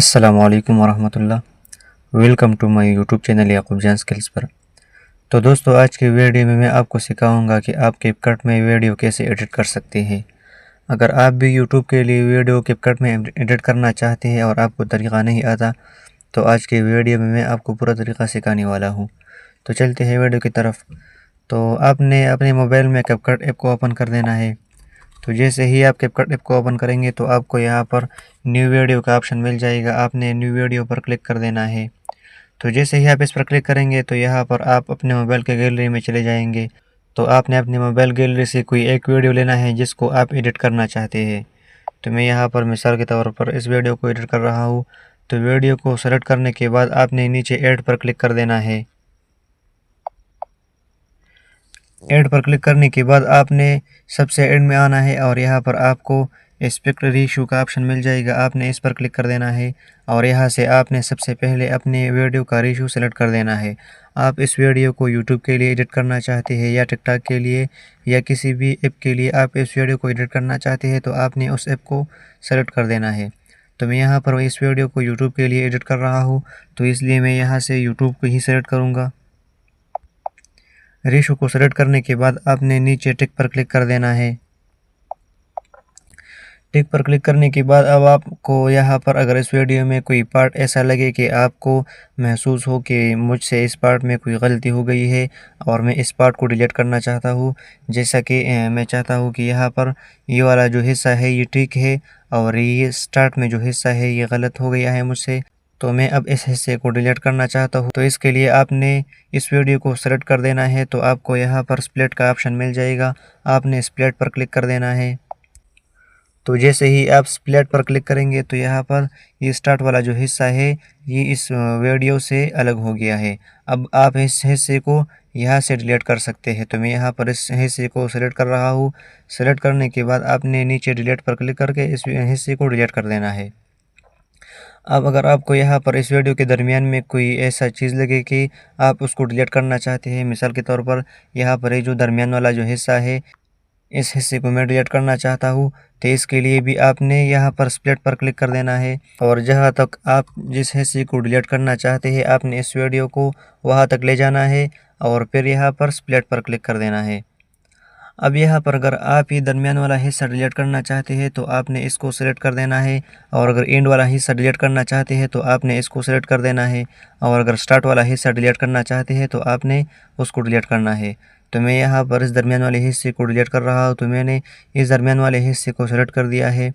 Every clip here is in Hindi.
अस्सलामुअलैकुम वरहमतुल्लाह। Welcome to my YouTube channel Yakub Jan skills पर। तो दोस्तों, आज की वीडियो में मैं आपको सिखाऊंगा कि आप कैपकट में वीडियो कैसे एडिट कर सकते हैं। अगर आप भी यूट्यूब के लिए वीडियो कैपकट में एडिट करना चाहते हैं और आपको तरीका नहीं आता, तो आज की वीडियो में मैं आपको पूरा तरीका सिखाने वाला हूँ। तो चलते हैं वीडियो की तरफ। तो आपने अपने मोबाइल में कैपकट ऐप को ओपन कर देना है। तो जैसे ही आप कैपकट ऐप को ओपन करेंगे तो आपको यहाँ पर न्यू वीडियो का ऑप्शन मिल जाएगा। आपने न्यू वीडियो पर क्लिक कर देना है। तो जैसे ही आप इस पर क्लिक करेंगे तो यहाँ पर आप अपने मोबाइल के गैलरी में चले जाएंगे। तो आपने अपने मोबाइल गैलरी से कोई एक वीडियो लेना है जिसको आप एडिट करना चाहते हैं। तो मैं यहाँ पर मिसाल के तौर पर इस वीडियो को एडिट कर रहा हूँ। तो वीडियो को सेलेक्ट करने के बाद आपने नीचे ऐड पर क्लिक कर देना है। ऐड पर क्लिक करने के बाद आपने सबसे एंड में आना है और यहाँ पर आपको एस्पेक्ट रेशियो का ऑप्शन मिल जाएगा। आपने इस पर क्लिक कर देना है और यहाँ से आपने सबसे पहले अपने वीडियो का रेशियो सेलेक्ट कर देना है। आप इस वीडियो को यूट्यूब के लिए एडिट करना चाहते हैं या टिकटॉक के लिए या किसी भी ऐप के लिए आप इस वीडियो को एडिट करना चाहते हैं, तो आपने उस ऐप को सेलेक्ट कर देना है। तो मैं यहाँ पर इस वीडियो को यूट्यूब के लिए एडिट कर रहा हूँ, तो इसलिए मैं यहाँ से यूट्यूब को ही सेलेक्ट करूँगा। रेशो को सेलेक्ट करने के बाद आपने नीचे टिक पर क्लिक कर देना है। टिक पर क्लिक करने के बाद अब आपको यहाँ पर अगर इस वीडियो में कोई पार्ट ऐसा लगे कि आपको महसूस हो कि मुझसे इस पार्ट में कोई गलती हो गई है और मैं इस पार्ट को डिलीट करना चाहता हूँ, जैसा कि मैं चाहता हूँ कि यहाँ पर ये वाला जो हिस्सा है ये ठीक है और ये स्टार्ट में जो हिस्सा है ये गलत हो गया है मुझसे, तो मैं अब इस हिस्से को डिलीट करना चाहता हूँ। तो इसके लिए आपने इस वीडियो को सेलेक्ट कर देना है। तो आपको यहाँ पर स्प्लिट का ऑप्शन मिल जाएगा। आपने स्प्लिट पर क्लिक कर देना है। तो जैसे ही आप स्प्लिट पर क्लिक करेंगे तो यहाँ पर ये स्टार्ट वाला जो हिस्सा है ये इस वीडियो से अलग हो गया है। अब आप इस हिस्से को यहाँ से डिलीट कर सकते हैं। तो मैं यहाँ पर इस हिस्से को सेलेक्ट कर रहा हूँ। सेलेक्ट करने के बाद आपने नीचे डिलीट पर क्लिक करके इस हिस्से को डिलीट कर देना है। अब अगर आपको यहाँ पर इस वीडियो के दरमियान में कोई ऐसा चीज़ लगे कि आप उसको डिलीट करना चाहते हैं, मिसाल के तौर पर यहाँ पर ये जो दरमियान वाला जो हिस्सा है इस हिस्से को मैं डिलीट करना चाहता हूँ, तो इसके लिए भी आपने यहाँ पर स्प्लिट पर क्लिक कर देना है और जहाँ तक आप जिस हिस्से को डिलीट करना चाहते हैं आपने इस वीडियो को वहाँ तक ले जाना है और फिर यहाँ पर स्प्लिट पर क्लिक कर देना है। अब यहाँ पर अगर आप ये दरमियान वाला हिस्सा डिलीट करना चाहते हैं तो आपने इसको सेलेक्ट कर देना है और अगर एंड वाला हिस्सा डिलीट करना चाहते हैं तो आपने इसको सेलेक्ट कर देना है और अगर स्टार्ट वाला हिस्सा डिलीट करना चाहते हैं तो आपने उसको डिलीट करना है। तो मैं यहाँ पर इस दरमियान वाले हिस्से को डिलीट कर रहा हूँ। तो मैंने इस दरमियान वाले हिस्से को सेलेक्ट कर दिया है।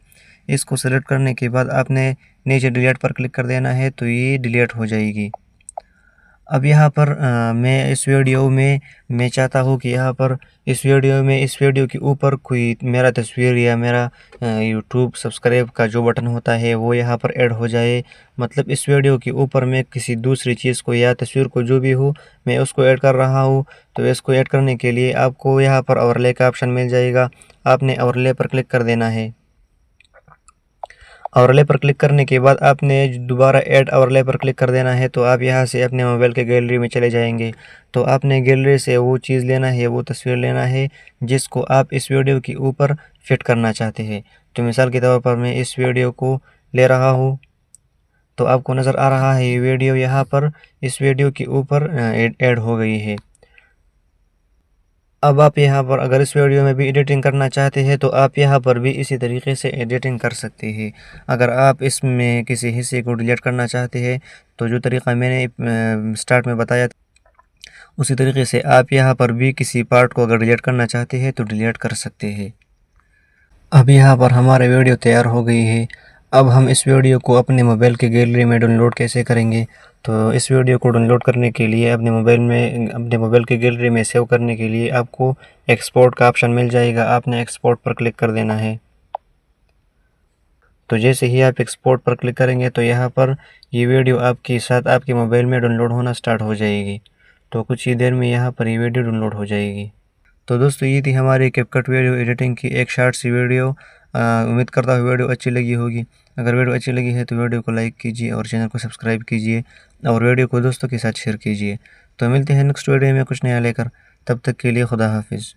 इसको सेलेक्ट करने के बाद आपने नीचे डिलीट पर क्लिक कर देना है, तो ये डिलीट हो जाएगी। अब यहाँ पर मैं इस वीडियो में मैं चाहता हूँ कि यहाँ पर इस वीडियो के ऊपर कोई मेरा तस्वीर या मेरा यूट्यूब सब्सक्राइब का जो बटन होता है वो यहाँ पर ऐड हो जाए। मतलब इस वीडियो के ऊपर मैं किसी दूसरी चीज़ को या तस्वीर को जो भी हो मैं उसको ऐड कर रहा हूँ। तो इसको ऐड करने के लिए आपको यहाँ पर ओवरले का ऑप्शन मिल जाएगा। आपने ओवरले पर क्लिक कर देना है। ओवरले पर क्लिक करने के बाद आपने दोबारा ऐड ओवरले पर क्लिक कर देना है। तो आप यहाँ से अपने मोबाइल के गैलरी में चले जाएंगे। तो आपने गैलरी से वो चीज़ लेना है, वो तस्वीर लेना है जिसको आप इस वीडियो के ऊपर फिट करना चाहते हैं। तो मिसाल के तौर पर मैं इस वीडियो को ले रहा हूँ। तो आपको नज़र आ रहा है ये वीडियो यहाँ पर इस वीडियो के ऊपर ऐड हो गई है। अब आप यहाँ पर अगर इस वीडियो में भी एडिटिंग करना चाहते हैं तो आप यहाँ पर भी इसी तरीके से एडिटिंग कर सकते हैं। अगर आप इसमें किसी हिस्से को डिलीट करना चाहते हैं तो जो तरीका मैंने स्टार्ट में बताया उसी तरीके से आप यहाँ पर भी किसी पार्ट को अगर डिलीट करना चाहते हैं तो डिलीट कर सकते हैं। अब यहाँ पर हमारा वीडियो तैयार हो गई है। अब हम इस वीडियो को अपने मोबाइल के गैलरी में डाउनलोड कैसे करेंगे। तो इस वीडियो को डाउनलोड करने के लिए अपने मोबाइल के गैलरी में सेव करने के लिए आपको एक्सपोर्ट का ऑप्शन मिल जाएगा। आपने एक्सपोर्ट पर क्लिक कर देना है। तो जैसे ही आप एक्सपोर्ट पर क्लिक करेंगे तो यहाँ पर ये वीडियो आपके साथ आपके मोबाइल में डाउनलोड होना स्टार्ट हो जाएगी। तो कुछ ही देर में यहाँ पर ये वीडियो डाउनलोड हो जाएगी। तो दोस्तों, ये थी हमारी कैपकट वीडियो एडिटिंग की एक शॉर्ट सी वीडियो। उम्मीद करता हूँ वीडियो अच्छी लगी होगी। अगर वीडियो अच्छी लगी है तो वीडियो को लाइक कीजिए और चैनल को सब्सक्राइब कीजिए और वीडियो को दोस्तों के साथ शेयर कीजिए। तो मिलते हैं नेक्स्ट वीडियो में कुछ नया लेकर। तब तक के लिए खुदा हाफिज़।